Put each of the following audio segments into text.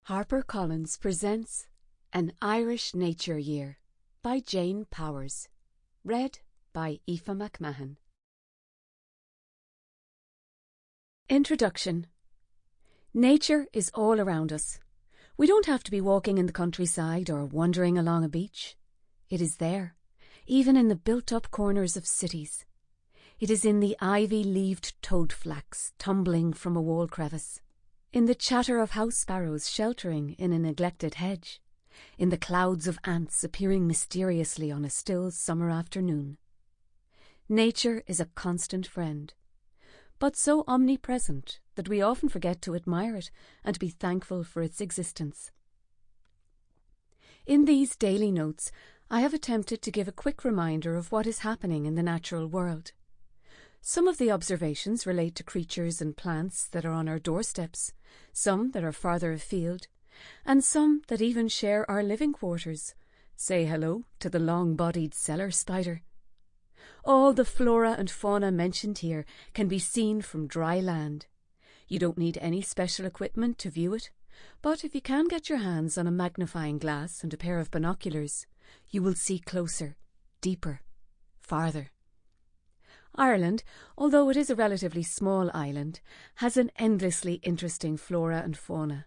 HarperCollins presents An Irish Nature Year by Jane Powers. Read by Aoife Mcmahon. Introduction. Nature is all around us. We don't have to be walking in the countryside or wandering along a beach. It is there, even in the built-up corners of cities. It is in the ivy-leaved toadflax tumbling from a wall crevice, in the chatter of house sparrows sheltering in a neglected hedge, in the clouds of ants appearing mysteriously on a still summer afternoon. Nature is a constant friend, but so omnipresent that we often forget to admire it and be thankful for its existence. In these daily notes, I have attempted to give a quick reminder of what is happening in the natural world. Some of the observations relate to creatures and plants that are on our doorsteps, some that are farther afield, and some that even share our living quarters. Say hello to the long-bodied cellar spider. All the flora and fauna mentioned here can be seen from dry land. You don't need any special equipment to view it, but if you can get your hands on a magnifying glass and a pair of binoculars, you will see closer, deeper, farther. Ireland, although it is a relatively small island, has an endlessly interesting flora and fauna.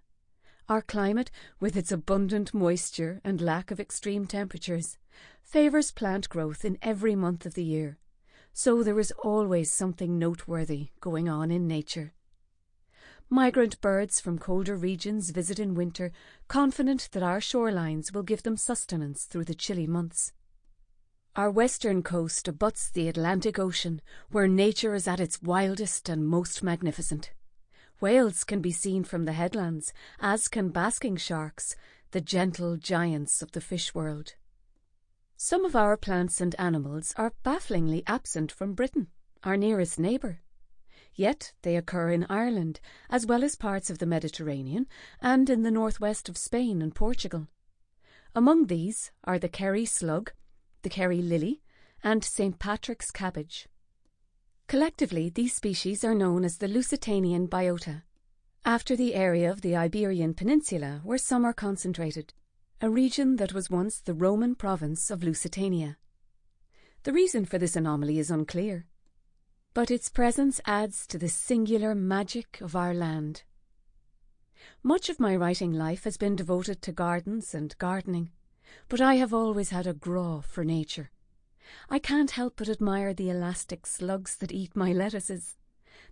Our climate, with its abundant moisture and lack of extreme temperatures, favours plant growth in every month of the year, so there is always something noteworthy going on in nature. Migrant birds from colder regions visit in winter, confident that our shorelines will give them sustenance through the chilly months. Our western coast abuts the Atlantic Ocean, where nature is at its wildest and most magnificent. Whales can be seen from the headlands, as can basking sharks, the gentle giants of the fish world. Some of our plants and animals are bafflingly absent from Britain, our nearest neighbour. Yet they occur in Ireland, as well as parts of the Mediterranean and in the northwest of Spain and Portugal. Among these are the Kerry slug, the Kerry lily, and St. Patrick's cabbage. Collectively, these species are known as the Lusitanian biota, after the area of the Iberian Peninsula where some are concentrated, a region that was once the Roman province of Lusitania. The reason for this anomaly is unclear, but its presence adds to the singular magic of our land. Much of my writing life has been devoted to gardens and gardening, but I have always had a graw for nature. I can't help but admire the elastic slugs that eat my lettuces,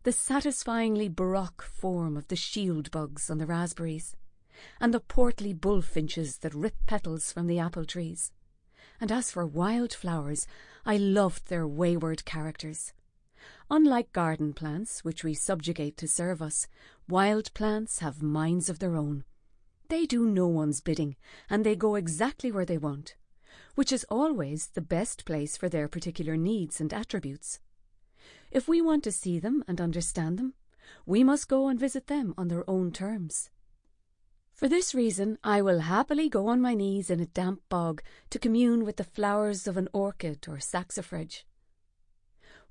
the satisfyingly baroque form of the shield bugs on the raspberries, and the portly bullfinches that rip petals from the apple trees. And as for wild flowers, I loved their wayward characters. Unlike garden plants, which we subjugate to serve us, wild plants have minds of their own. They do no one's bidding, and they go exactly where they want, which is always the best place for their particular needs and attributes. If we want to see them and understand them, we must go and visit them on their own terms. For this reason, I will happily go on my knees in a damp bog to commune with the flowers of an orchid or saxifrage.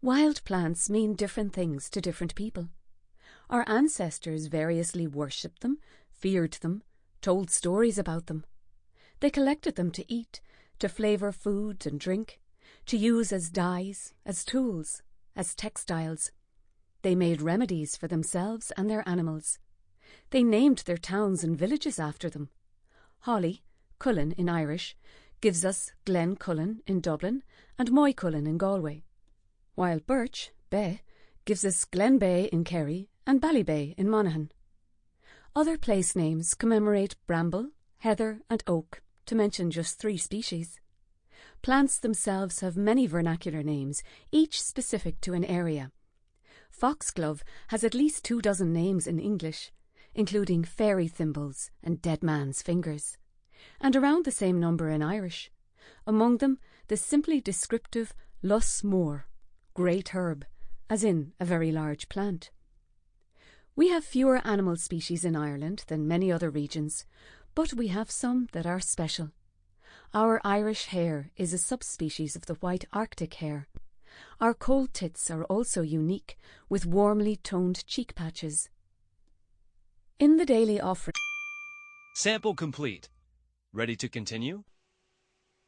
Wild plants mean different things to different people. Our ancestors variously worshipped them, feared them, told stories about them. They collected them to eat, to flavour food and drink, to use as dyes, as tools, as textiles. They made remedies for themselves and their animals. They named their towns and villages after them. Holly, Cullen in Irish, gives us Glen Cullen in Dublin and Moycullen in Galway, while birch, Bay, gives us Glen Bay in Kerry and Ballybay in Monaghan. Other place names commemorate bramble, heather and oak, to mention just 3 species. Plants themselves have many vernacular names, each specific to an area. Foxglove has at least 24 names in English, including fairy thimbles and dead man's fingers, and around the same number in Irish. Among them, the simply descriptive Lus Mór, great herb, as in a very large plant. We have fewer animal species in Ireland than many other regions, but we have some that are special. Our Irish hare is a subspecies of the white Arctic hare. Our cold tits are also unique, with warmly toned cheek patches. In the daily offering Sample complete. Ready to continue?